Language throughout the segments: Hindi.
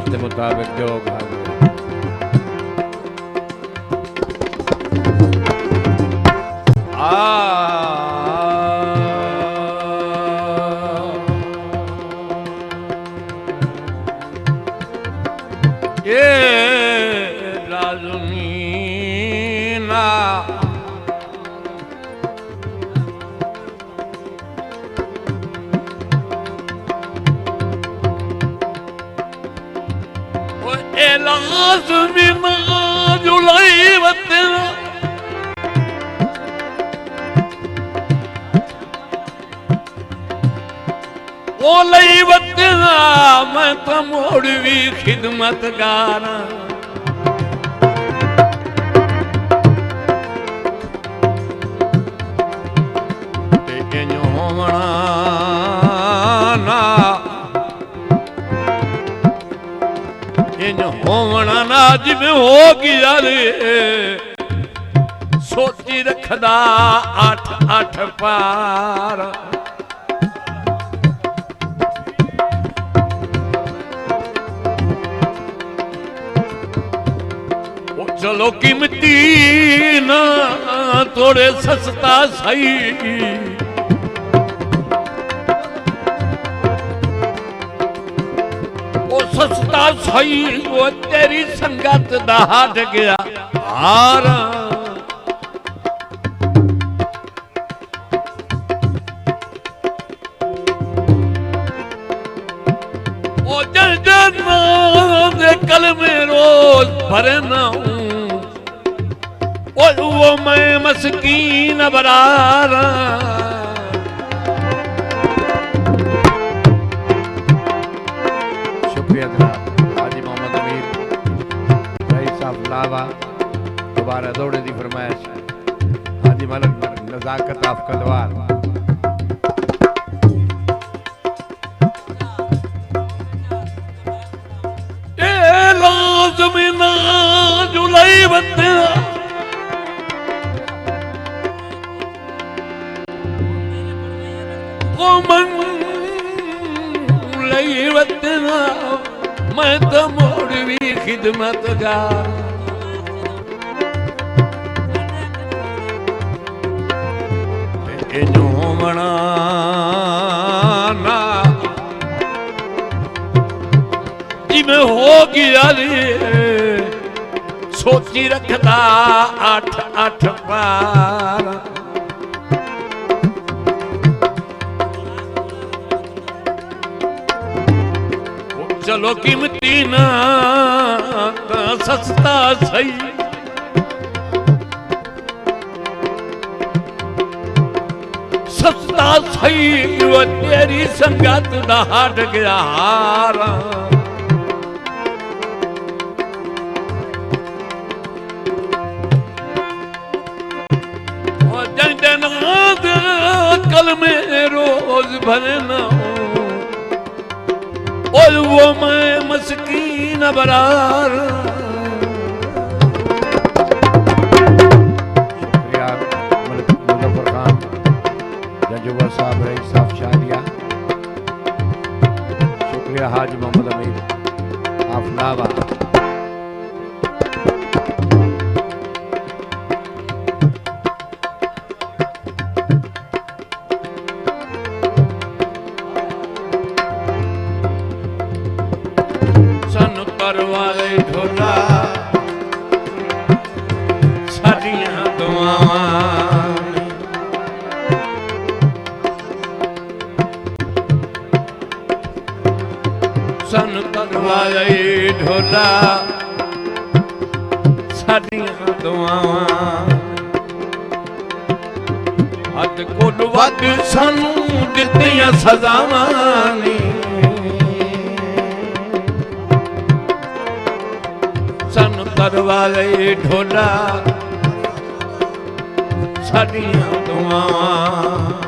फरमाइश के मुताबिक जो मैं तो मोड़वी खिदमत गाना होवना ना जिमें हो गया रे सोची रखदा 8 पार चलो कीमती ना थोड़े सस्ता सही वो सस्ता सही वो तेरी संगत दा हट गया हार वो जल दे कल में रोज भरे ना वो मैं मस्कीन बरार शुक्रिया जनाब हाजी मोहम्मद अमीर रईस साहब लावा दोबारा दौड़े दी फरमाइश हाजी मलक नजाकत आफ कदवार ए लाज़मिना जुलाई बंदे मैं तो मोड़वी खिदमत गार होवना ना जिमें हो गया रे सोची रखदा 8 पार चलो कीमती ना सस्ता सही सस्ता सही वो तेरी संगत दा हट गया हार जन कल में रोज भरे ना और वो मैं मस्कीन बरार शुक्रिया मुजफ्फर खान जजुबर साहब रईस साहब शादिया शुक्रिया हाजी मोहम्मद अमीर आफलावा ढोला साडियां दुआवां हद कोल वद सानू दित्तियां सजावां ने सानू तरवाले ढोला साडियां दुआवां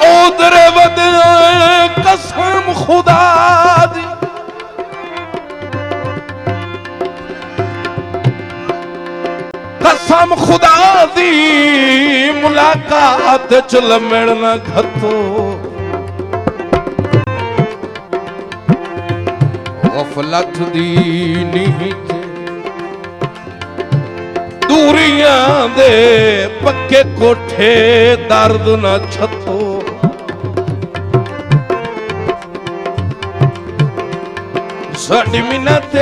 उधर बदला खुदा दी मुलाकात च लमड़ न घतो गफलत दी नीत दूरियां दे पक्के कोठे दर्द न छतो साडी मिन्नत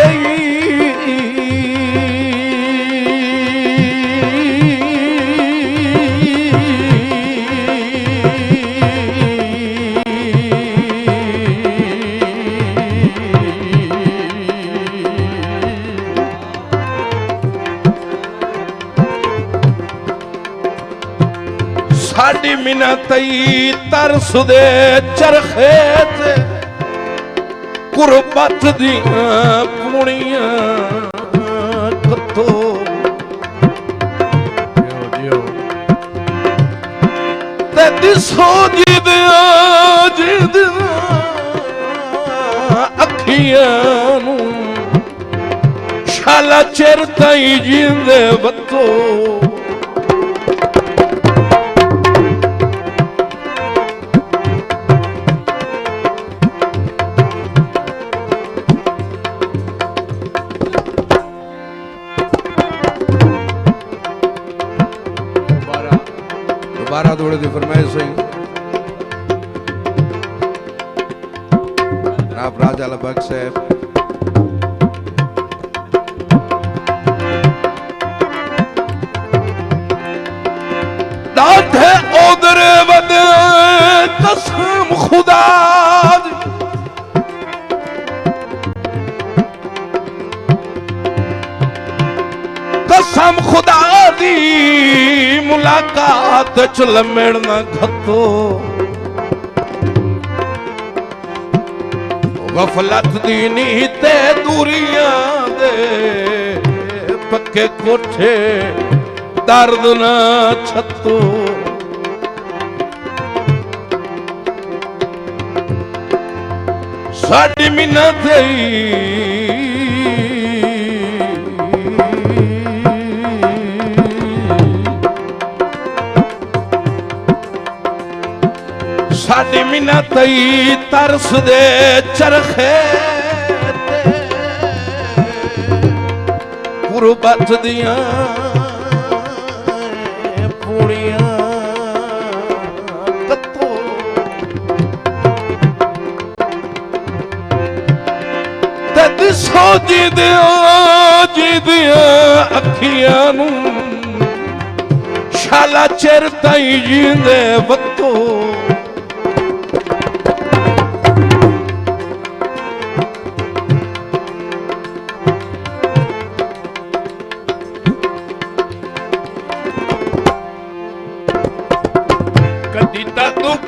साडी मिन्नत तरस दे चरखे ते गुरबत दियां पुणियां कतो ते दिसो जिदियां अखियां नू शाला चिर ताई जींदे बतो दोबारा दौड़े दी फरमाइश हुई जनाब राजा लबक साहब दाढ़े ओदरे वदे कसम खुदा दी कसम खुदा दी मुलाकात च लमड़ न घतो गफलत दी नीत दूरियां दे पक्के कोठे दर्द न छतो साडी मिन्नत साडी मिन्नत तरस दे चरखे ते गुरबत दियां पुणियां कतो ते दिसो जिदियां अखियां नू शाला चिर ताई जींदे वतो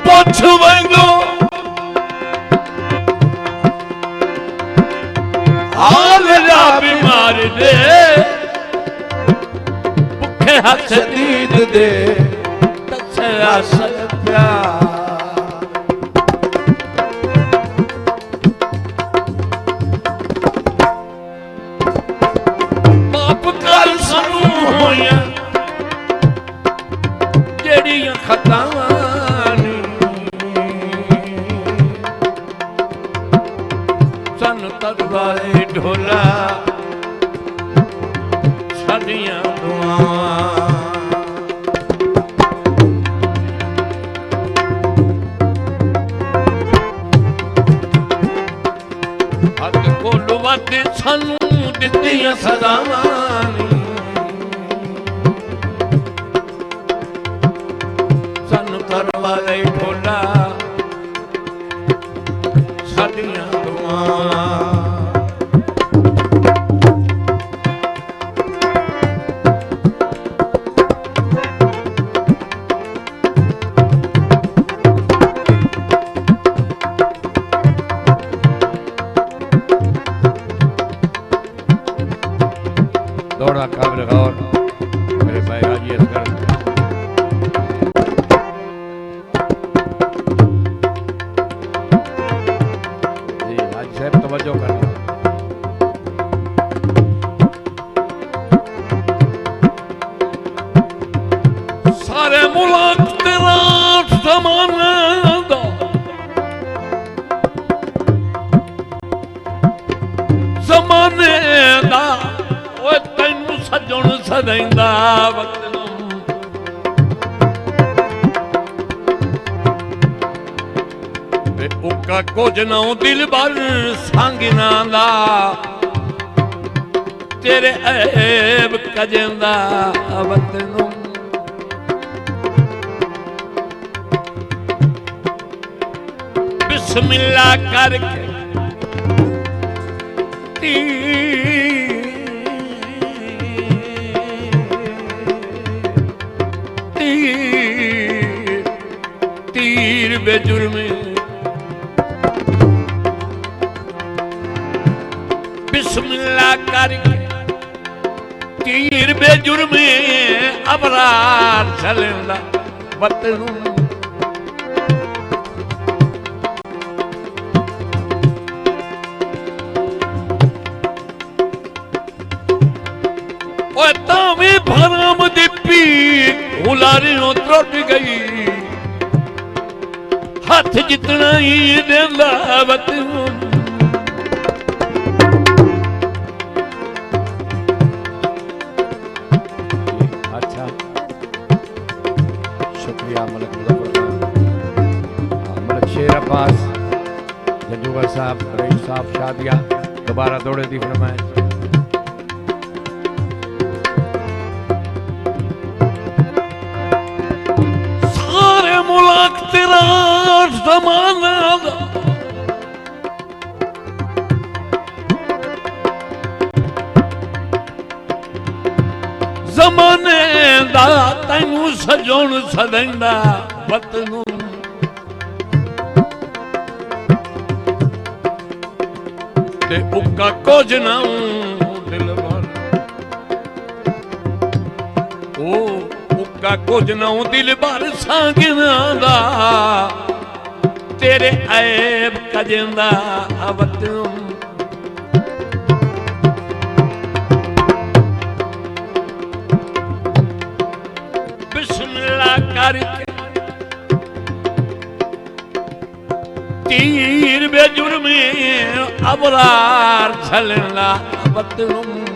पुछ वंदो हाल ला बीमार दे भुखे हथ दीद दे दसया सल प्यार बाप कल सानू होया जेड़ियां खतावां तरवाए ढोला साडियां दुआवां हद कोलू वद सानू दित्तियां सदावां सानू तरवाए ढोला साडियां दौड़ा काबिल गौर मेरे भाई हाजी असगर सारे मुल्क तेरा ज़माने दा ज़माने दा ओए तैनू सजण सदैंदा वतन वे उका कुछ ना दिल भर सांगना दा तेरे ऐब कजंदा वतन बिस्मिल्लाह करके तीर बेजुर्मे बिस्मिल्लाह करके तीर बेजुर्मे अबरार चलेंदा वतन भरम दीपी उलारियों त्रुट गई हाथ जितना ही देंदा वतन अच्छा शुक्रिया मलिक मलिक शेर अब्बास जंजूगर साहब रईस साहब शादिया दोबारा दौड़े दी फरमाइश तेरा ज़माना ज़माने दा तैनू सजण सदैंदा वतन ते उका कुछ ना दिल भर ओ कुछ ना दिल भर सांगना दा तेरे ऐब कजंदा वतन बिस्मिल्लाह करके तीर बेजुर्मे अबरार चलना वतन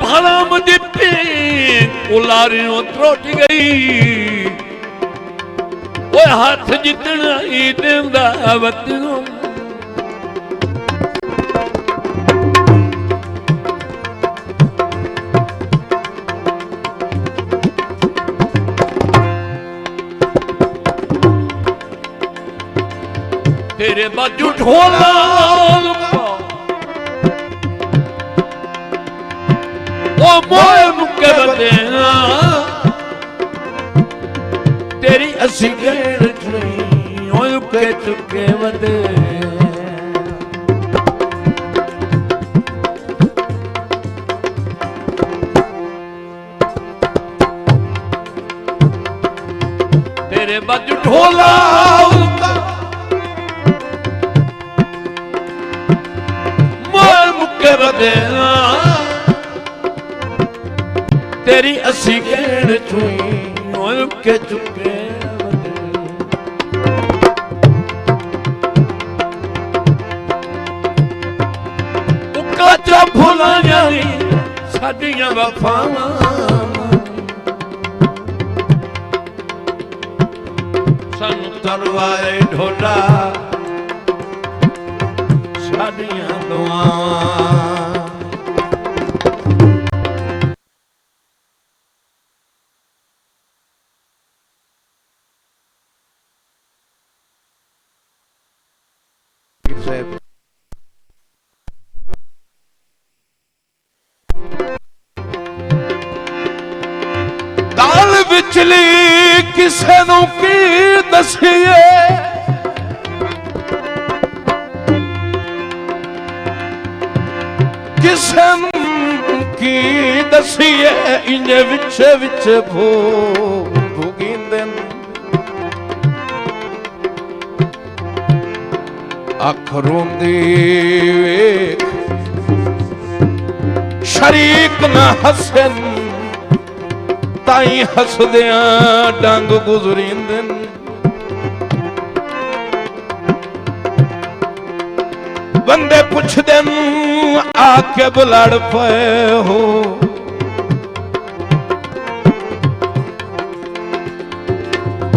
भरम दीपी उलारियों त्रुट गई वो हाथ जितना ही देंदा वतन तेरे बाजू ढोला ओ मोए मुके बदेना तेरी असी गैर नहीं ओ के चुके बदे तेरे बाजू ढोला मोए मुके बदेना तेरी असी गैर छुई के चुके उका भुला जानी साडियां वफावां सानू तरवाए ढोला साडियां दुआवां दाल विचली किसे नू की दसीए किसे नू की दसीए इंजे विच विच भूगिंदे अख रोंदी वेख शरीक न हसन ताई हसदियां डंग गुजरींदे बंदे पुछदे आके बुलड़ पे हो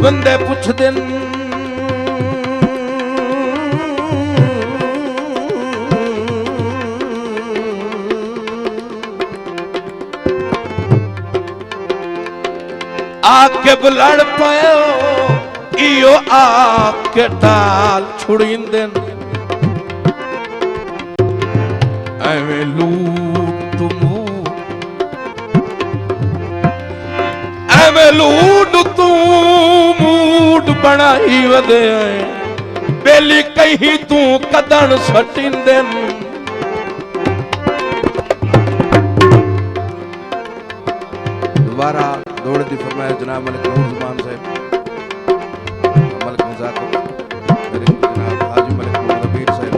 बंदे पुछदे आके बुलड़ पायो इयो आके टाल छुड़ींदे एवें लूट तू मूड बनाई वदे बेली कहीं तू कदन सटिंदे दोबारा दौड़ दी फरमाया जनाब मलिक नूर ज़ुबान साहब मलिक नज़ाकत मेरे जनाब हाजी मलिक नूर नबीर साहब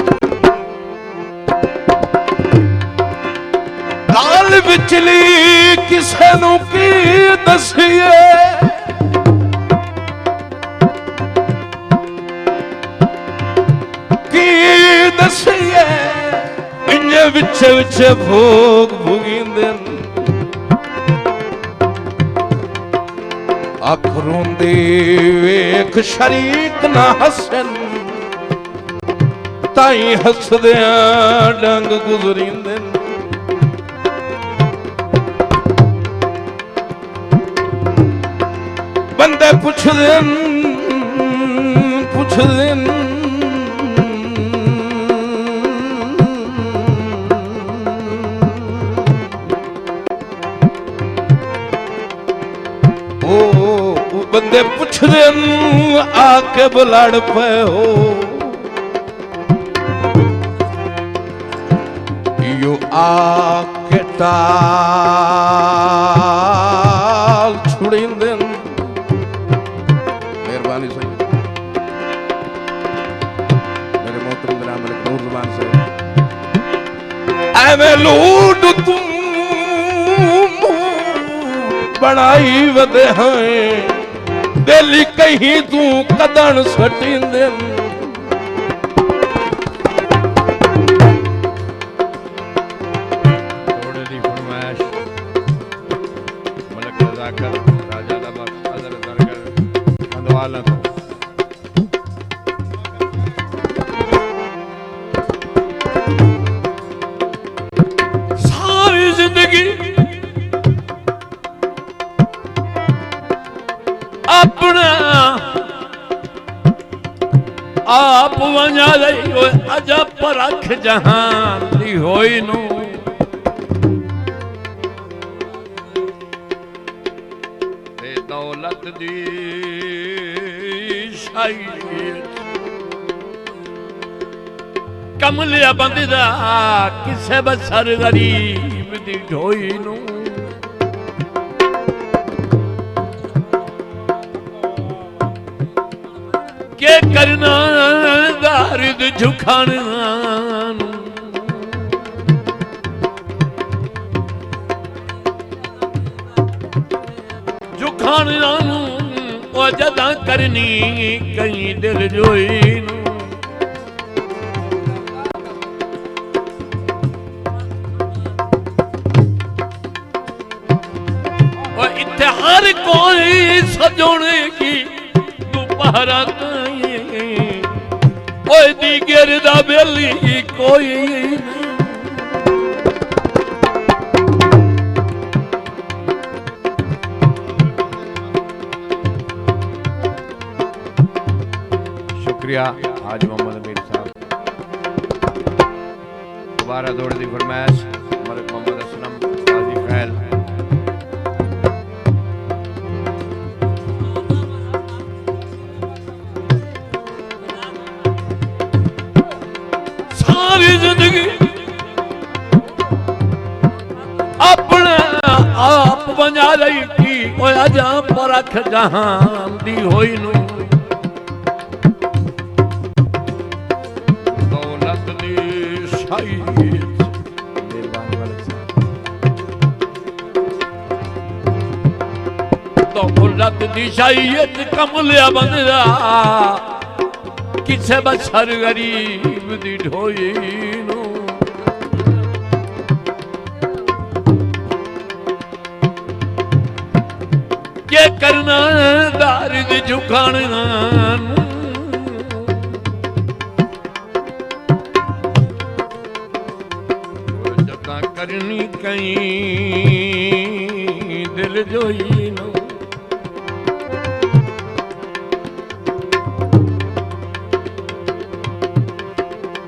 गाल विचली किसे नू की दसिए की दसिए इन्ने विचे विचे भोग भुगींदे अख रोंदी वेख शरीक न हसन ताई हसदियां डंग गुजरींदे बंदे पुछदे बंदे पुछदे आके बुलड़ पे हो यो आके टाल छुड़ींदे मेहरबानी से मेरे मोहतरम जनाब मलिक नूर ज़ुबान से एवें लूट तू बनाई वदे हैं बेली कहीं तू कदन सटिंदे थोड़ी दी फरमाइश मलिक नज़ाकत राजा लबक हज़रत दरगर अंदवाला तो सारी जिंदगी अपना आप वंजा रही हो अजब परख जहान दी होई नू ते दौलत दी शाही कमलिया बंदा किसे बसर गरीब दी ढोई नू के करना दारिद झुकाना झुकाना ओ जदा करनी कहीं दिल जोई ओ इत्थे हर कोई सजोने की दोपहरा दी गिरदा बेली कोई शुक्रिया हाजी मोहम्मद अमीर साहब दोबारा दौड़ दी फरमाइश मलिक मोहम्मद असलम गाजी खैल जिंदगी अपने आप बना रही थी जा परख जहान दी होई नू शाही तो मुल्लत दी शाहीत कमलिया बंदा किसे बसर गरीब दी ढोई नो के करना दारिद झुकाना जता करनी कहीं दिल जोई नो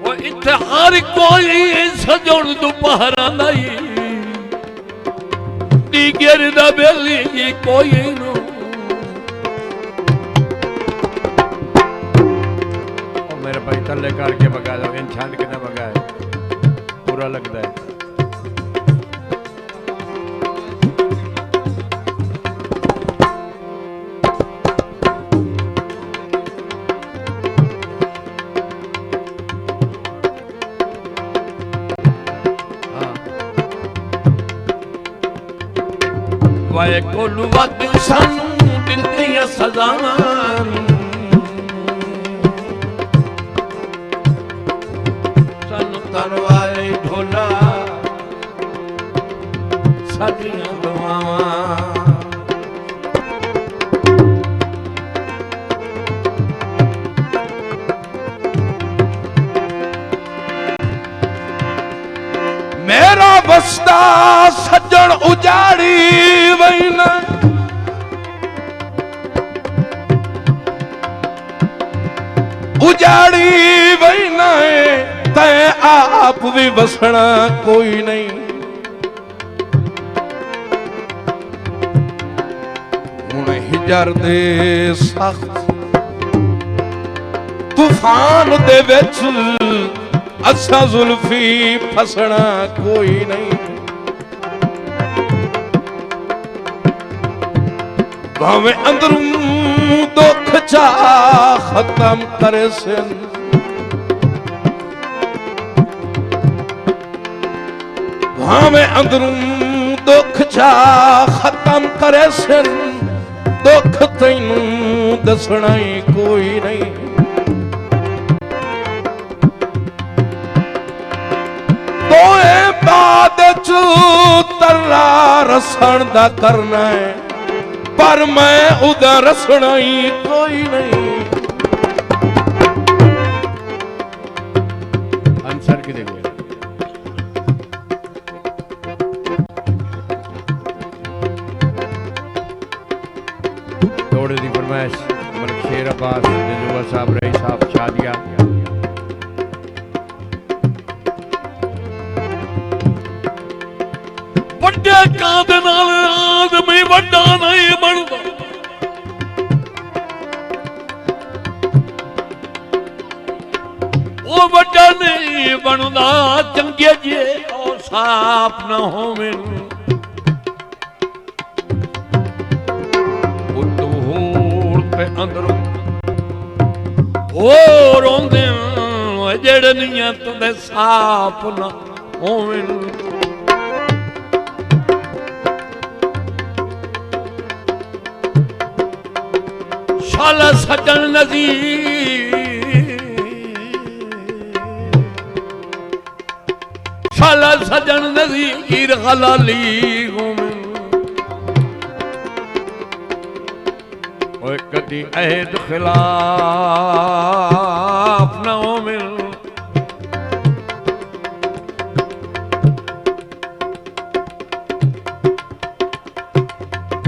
वो इत्थे हर कोई सजण दोपहरा नहीं गिरदा बेली कोई नो मेरे भाई तले करके बगा दो इन छांड के ना बगा है पूरा लगता है वाए कोलू वद सानू दित्तियां सजावां सानू तरवाए ढोला साडियां दुआवां मेरा बस्ता सज्जन उजाड़ी वैना उजाड़ी वैना तै आप भी बसना कोई नहीं हुण हिजर दे सख्त तूफान दे विच असा जुल्फी फसना कोई नहीं भावे अंदरूं दुख चा खत्म करे सिन भावे अंदरूं दुख चा खत्म करे सिन दुख तैनू दसना ही कोई नहीं बाद तरा रसण दा करना है पर मैं उदा रसना ही कोई नहीं आंसर की देंगे थोड़ी दी फरमाइश मलिक शेर अब्बास जजुआ साहब रही साहब शादिया कादे नाल आदमी वड्डा नहीं बनता वो वड्डा नहीं बनता चंगे जे और साफ ना होवे उतो होर ते अंदरों ओ रोंदे जेड़े नीयत दे साफ ना होवे शाला सजन नज़ीर शाला सजन नज़ीर हलाली ओए कदी अहद खिलाफ न हो मिल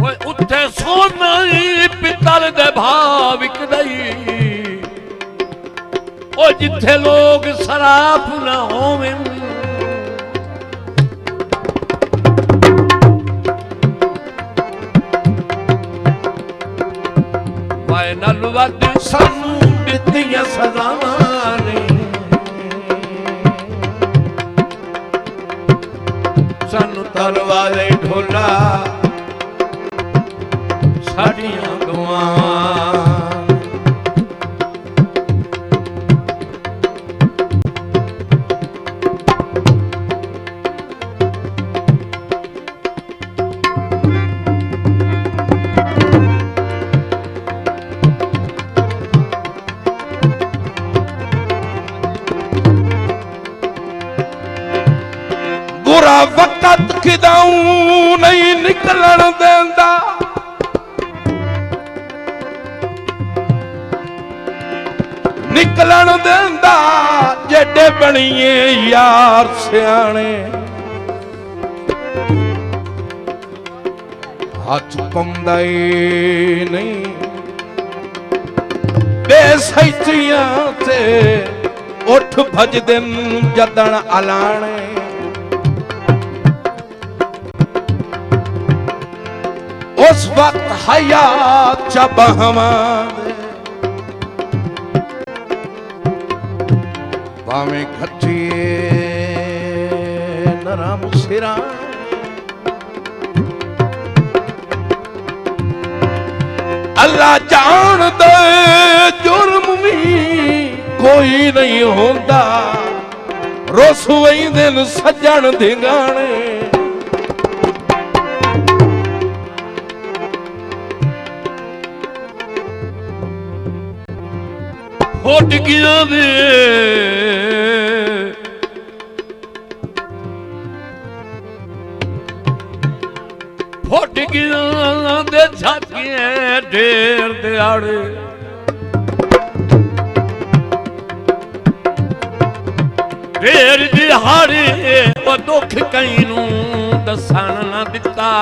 ओए उत्थे सोना पितल दे भाव विकदई ओ जिथे लोग सराफ न होवे वाए नल वद सानू दित्तियां सजावां ने सानू तरवाले ढोला साडियां दुआवां बुरा वक्त किदाऊं नहीं निकलन देंदा, निकलन देंदा जेडे बनिए यार सियाने। हाथ पाउंदा नहीं बेसैतियां ते उठ भजदन जदन अलाने। उस वक्त हयात च बहमां भावें खच्चिए नरम सिरा। अल्लाह जान दे जुर्म भी कोई नहीं होंदा, रसोई दिन सज्जन धिंगाने। फुट गया दे फुट गया दे छातिए ढेर दिहाड़े। ढेर दिहाड़े वो दुख कई नूं दसन ना दिता।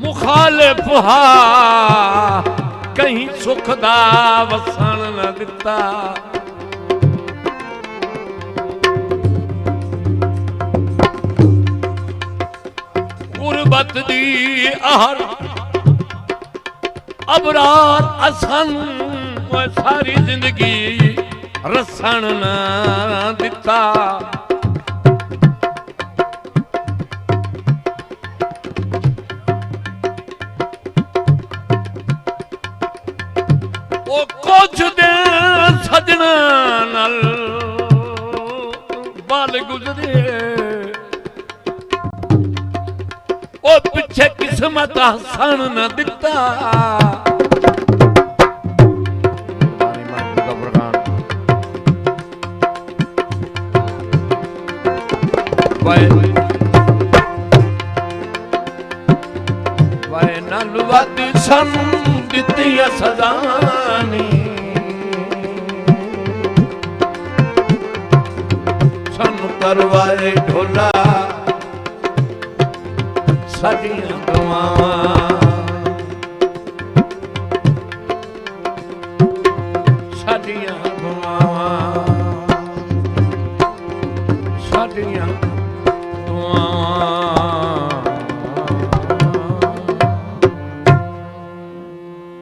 मुखालिफ हा कहीं सुख दा वसन न दिता। गुरबत दी आहर अबरार असन सारी जिंदगी रसन न दिता। कुछ दिन सजना नल बाल गुजरे, ओ पिछे किस्मत हसन न दिता। वाए नल वद सन दितिया सदानी, सन करवाए ढोला साडियां दुआवां।